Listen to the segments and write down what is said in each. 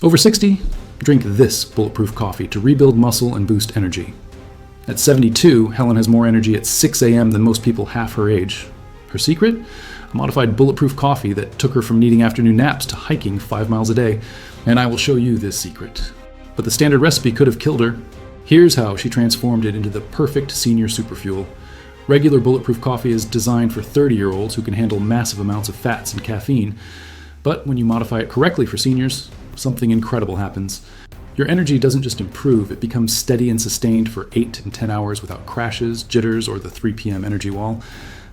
Over 60, drink this Bulletproof coffee to rebuild muscle and boost energy. At 72, Helen has more energy at 6 a.m. than most people half her age. Her secret? A modified Bulletproof coffee that took her from needing afternoon naps to hiking 5 miles a day. And I will show you this secret. But the standard recipe could have killed her. Here's how she transformed it into the perfect senior superfuel. Regular Bulletproof coffee is designed for 30-year-olds who can handle massive amounts of fats and caffeine. But when you modify it correctly for seniors, something incredible happens. Your energy doesn't just improve, it becomes steady and sustained for 8 and 10 hours without crashes, jitters, or the 3 p.m. energy wall.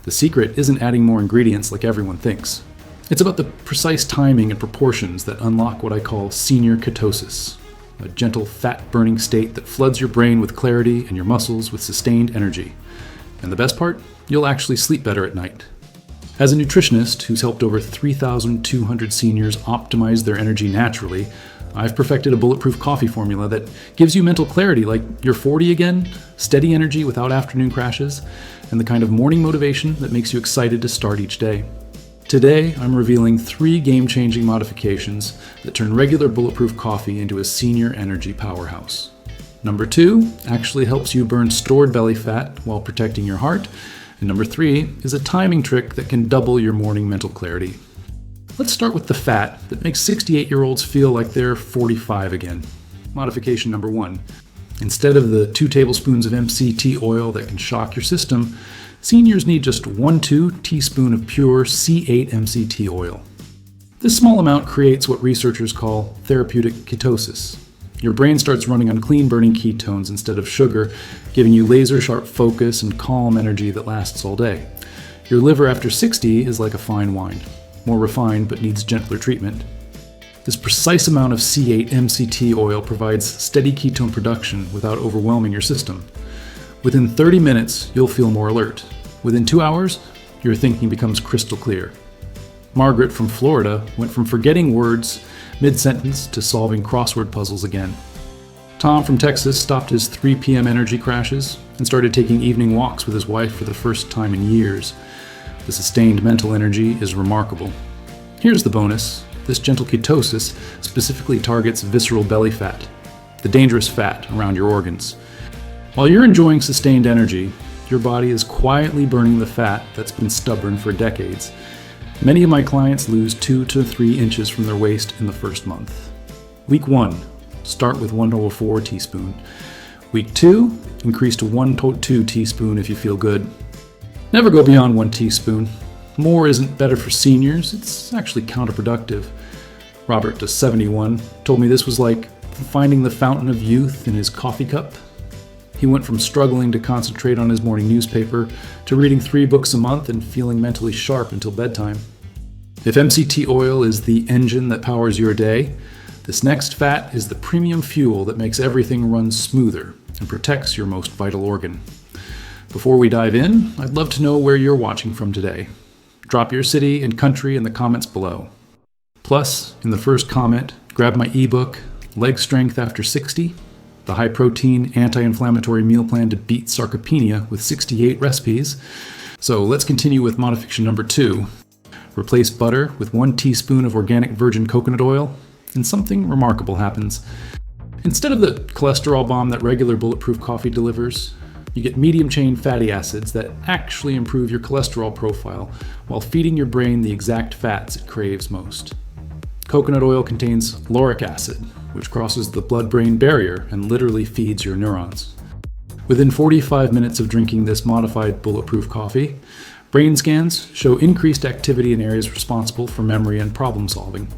The secret isn't adding more ingredients like everyone thinks. It's about the precise timing and proportions that unlock what I call senior ketosis, a gentle fat-burning state that floods your brain with clarity and your muscles with sustained energy. And the best part? You'll actually sleep better at night. As a nutritionist who's helped over 3,200 seniors optimize their energy naturally, I've perfected a Bulletproof coffee formula that gives you mental clarity like you're 40 again, steady energy without afternoon crashes, and the kind of morning motivation that makes you excited to start each day. Today, I'm revealing 3 game-changing modifications that turn regular Bulletproof coffee into a senior energy powerhouse. Number 2 actually helps you burn stored belly fat while protecting your heart, and number 3 is a timing trick that can double your morning mental clarity. Let's start with the fat that makes 68-year-olds feel like they're 45 again. Modification number 1. Instead of the 2 tablespoons of MCT oil that can shock your system, seniors need just 1-2 teaspoon of pure C8 MCT oil. This small amount creates what researchers call therapeutic ketosis. Your brain starts running on clean-burning ketones instead of sugar, giving you laser-sharp focus and calm energy that lasts all day. Your liver after 60 is like a fine wine, more refined but needs gentler treatment. This precise amount of C8 MCT oil provides steady ketone production without overwhelming your system. Within 30 minutes, you'll feel more alert. Within 2 hours, your thinking becomes crystal clear. Margaret from Florida went from forgetting words mid-sentence to solving crossword puzzles again. Tom from Texas stopped his 3 p.m. energy crashes and started taking evening walks with his wife for the first time in years. The sustained mental energy is remarkable. Here's the bonus. This gentle ketosis specifically targets visceral belly fat, the dangerous fat around your organs. While you're enjoying sustained energy, your body is quietly burning the fat that's been stubborn for decades. Many of my clients lose 2 to 3 inches from their waist in the first month. Week 1, start with 1/4 teaspoon. Week 2, increase to 1/2 teaspoon if you feel good. Never go beyond 1 teaspoon. More isn't better for seniors, it's actually counterproductive. Robert, to 71, told me this was like finding the fountain of youth in his coffee cup. He went from struggling to concentrate on his morning newspaper to reading 3 books a month and feeling mentally sharp until bedtime. If MCT oil is the engine that powers your day, this next fat is the premium fuel that makes everything run smoother and protects your most vital organ. Before we dive in, I'd love to know where you're watching from today. Drop your city and country in the comments below. Plus, in the first comment, grab my ebook, Leg Strength After 60, the high-protein, anti-inflammatory meal plan to beat sarcopenia with 68 recipes. So let's continue with modification number 2. Replace butter with 1 teaspoon of organic virgin coconut oil, and something remarkable happens. Instead of the cholesterol bomb that regular Bulletproof coffee delivers, you get medium-chain fatty acids that actually improve your cholesterol profile while feeding your brain the exact fats it craves most. Coconut oil contains lauric acid, which crosses the blood-brain barrier and literally feeds your neurons. Within 45 minutes of drinking this modified Bulletproof coffee, brain scans show increased activity in areas responsible for memory and problem solving.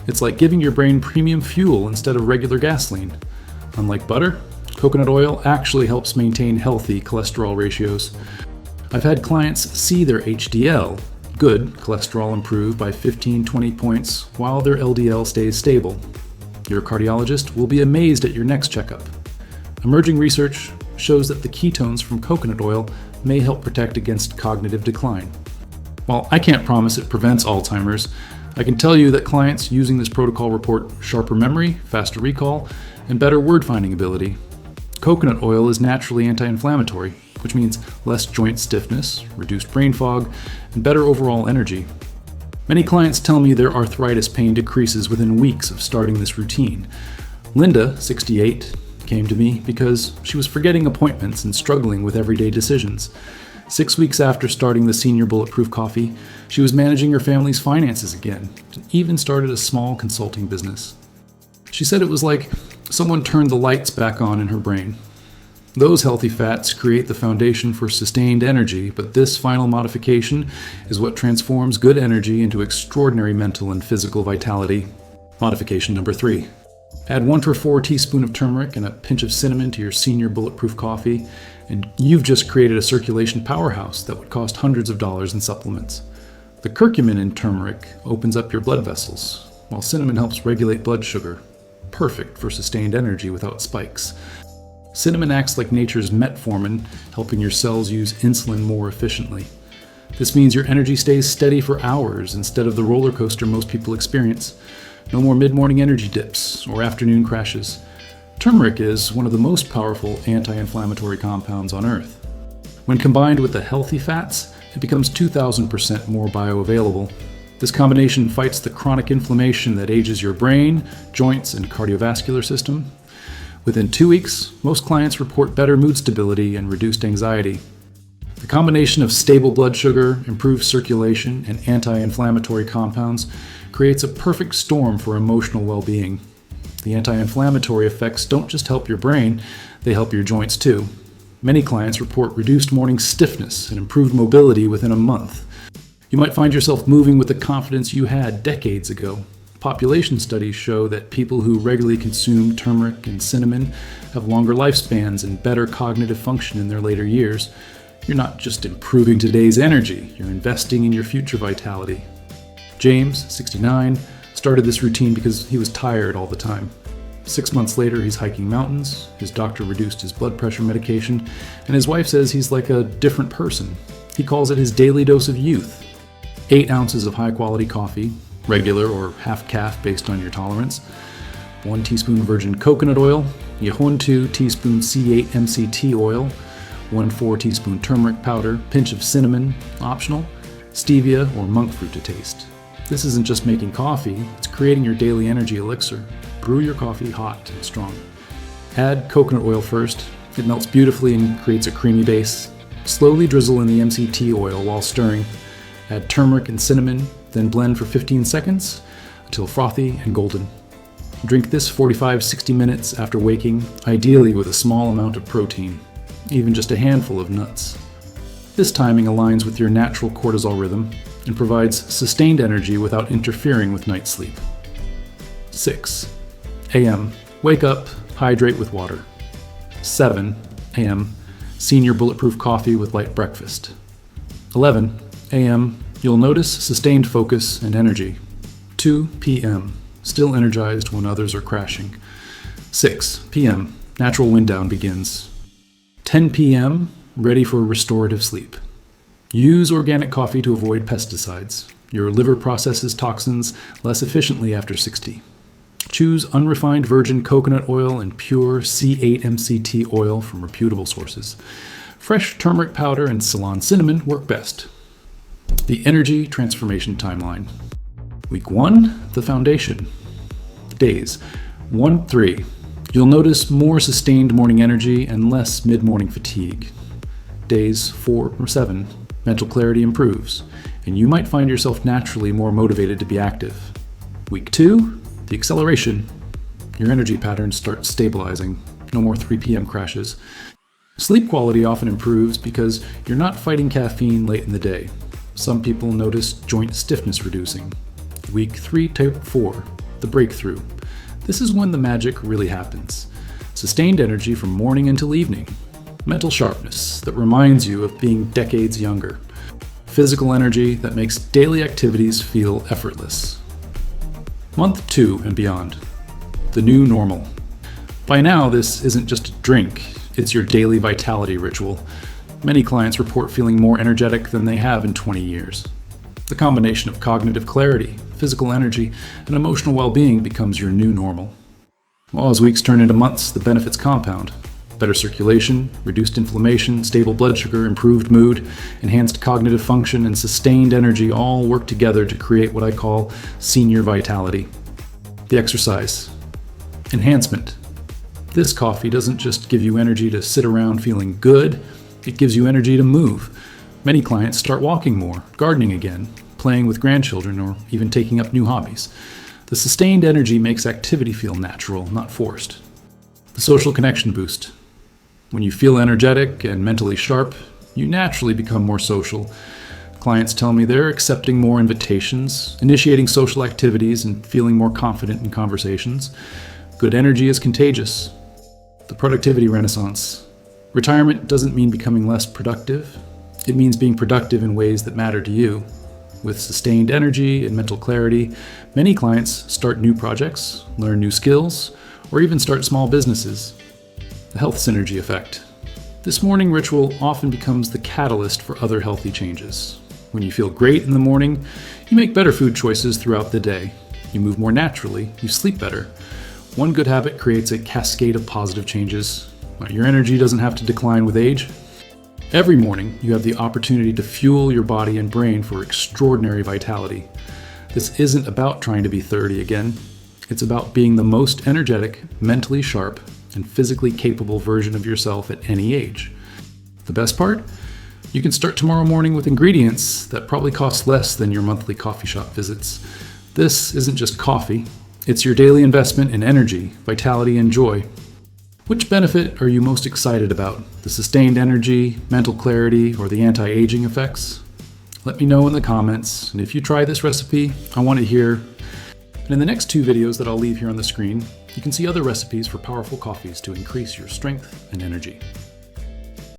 It's like giving your brain premium fuel instead of regular gasoline. Unlike butter, coconut oil actually helps maintain healthy cholesterol ratios. I've had clients see their HDL, good cholesterol, improve by 15-20 points while their LDL stays stable. Your cardiologist will be amazed at your next checkup. Emerging research shows that the ketones from coconut oil may help protect against cognitive decline. While I can't promise it prevents Alzheimer's, I can tell you that clients using this protocol report sharper memory, faster recall, and better word-finding ability. Coconut oil is naturally anti-inflammatory, which means less joint stiffness, reduced brain fog, and better overall energy. Many clients tell me their arthritis pain decreases within weeks of starting this routine. Linda, 68, came to me because she was forgetting appointments and struggling with everyday decisions. 6 weeks after starting the Senior Bulletproof Coffee, she was managing her family's finances again, and even started a small consulting business. She said it was like someone turned the lights back on in her brain. Those healthy fats create the foundation for sustained energy, but this final modification is what transforms good energy into extraordinary mental and physical vitality. Modification number 3. Add 1 to 4 teaspoons of turmeric and a pinch of cinnamon to your Senior Bulletproof Coffee, and you've just created a circulation powerhouse that would cost hundreds of dollars in supplements. The curcumin in turmeric opens up your blood vessels, while cinnamon helps regulate blood sugar. Perfect for sustained energy without spikes. Cinnamon acts like nature's metformin, helping your cells use insulin more efficiently. This means your energy stays steady for hours instead of the roller coaster most people experience. No more mid-morning energy dips or afternoon crashes. Turmeric is one of the most powerful anti-inflammatory compounds on Earth. When combined with the healthy fats, it becomes 2,000% more bioavailable. This combination fights the chronic inflammation that ages your brain, joints, and cardiovascular system. Within 2 weeks, most clients report better mood stability and reduced anxiety. The combination of stable blood sugar, improved circulation, and anti-inflammatory compounds creates a perfect storm for emotional well-being. The anti-inflammatory effects don't just help your brain, they help your joints too. Many clients report reduced morning stiffness and improved mobility within a month. You might find yourself moving with the confidence you had decades ago. Population studies show that people who regularly consume turmeric and cinnamon have longer lifespans and better cognitive function in their later years. You're not just improving today's energy, you're investing in your future vitality. James, 69, started this routine because he was tired all the time. 6 months later, he's hiking mountains, his doctor reduced his blood pressure medication, and his wife says he's like a different person. He calls it his daily dose of youth. 8 ounces of high-quality coffee, regular or half-calf based on your tolerance, 1 teaspoon virgin coconut oil, 1 teaspoon C8 MCT oil, 1 4 teaspoon turmeric powder, pinch of cinnamon, optional, stevia or monk fruit to taste. This isn't just making coffee, it's creating your daily energy elixir. Brew your coffee hot and strong. Add coconut oil first. It melts beautifully and creates a creamy base. Slowly drizzle in the MCT oil while stirring. Add turmeric and cinnamon, then blend for 15 seconds until frothy and golden. Drink this 45-60 minutes after waking, ideally with a small amount of protein, even just a handful of nuts. This timing aligns with your natural cortisol rhythm and provides sustained energy without interfering with night sleep. 6 a.m. Wake up, hydrate with water. 7 a.m. Senior Bulletproof Coffee with light breakfast. 11 a.m. You'll notice sustained focus and energy. 2 p.m. Still energized when others are crashing. 6 p.m. Natural wind down begins. 10 p.m. Ready for restorative sleep. Use organic coffee to avoid pesticides. Your liver processes toxins less efficiently after 60. Choose unrefined virgin coconut oil and pure C8 MCT oil from reputable sources. Fresh turmeric powder and Ceylon cinnamon work best. The Energy Transformation Timeline. Week 1, the foundation. Days 1-3. You'll notice more sustained morning energy and less mid-morning fatigue. Days 4-7. Mental clarity improves, and you might find yourself naturally more motivated to be active. Week 2, the acceleration. Your energy patterns start stabilizing. No more 3 p.m. crashes. Sleep quality often improves because you're not fighting caffeine late in the day. Some people notice joint stiffness reducing. Week 3-4, the breakthrough. This is when the magic really happens. Sustained energy from morning until evening. Mental sharpness that reminds you of being decades younger. Physical energy that makes daily activities feel effortless. Month 2 and beyond. The new normal. By now, this isn't just a drink, it's your daily vitality ritual. Many clients report feeling more energetic than they have in 20 years. The combination of cognitive clarity, physical energy, and emotional well-being becomes your new normal. Well, as weeks turn into months, the benefits compound. Better circulation, reduced inflammation, stable blood sugar, improved mood, enhanced cognitive function, and sustained energy all work together to create what I call senior vitality. The exercise. Enhancement. This coffee doesn't just give you energy to sit around feeling good, it gives you energy to move. Many clients start walking more, gardening again, playing with grandchildren, or even taking up new hobbies. The sustained energy makes activity feel natural, not forced. The social connection boost. When you feel energetic and mentally sharp, you naturally become more social. Clients tell me they're accepting more invitations, initiating social activities, and feeling more confident in conversations. Good energy is contagious. The productivity renaissance. Retirement doesn't mean becoming less productive. It means being productive in ways that matter to you. With sustained energy and mental clarity, many clients start new projects, learn new skills, or even start small businesses. The health synergy effect. This morning ritual often becomes the catalyst for other healthy changes. When you feel great in the morning, you make better food choices throughout the day. You move more naturally, you sleep better. One good habit creates a cascade of positive changes. Your energy doesn't have to decline with age. Every morning, you have the opportunity to fuel your body and brain for extraordinary vitality. This isn't about trying to be 30 again. It's about being the most energetic, mentally sharp, and physically capable version of yourself at any age. The best part? You can start tomorrow morning with ingredients that probably cost less than your monthly coffee shop visits. This isn't just coffee. It's your daily investment in energy, vitality, and joy. Which benefit are you most excited about? The sustained energy, mental clarity, or the anti-aging effects? Let me know in the comments, and if you try this recipe, I want to hear. And in the next 2 videos that I'll leave here on the screen, you can see other recipes for powerful coffees to increase your strength and energy.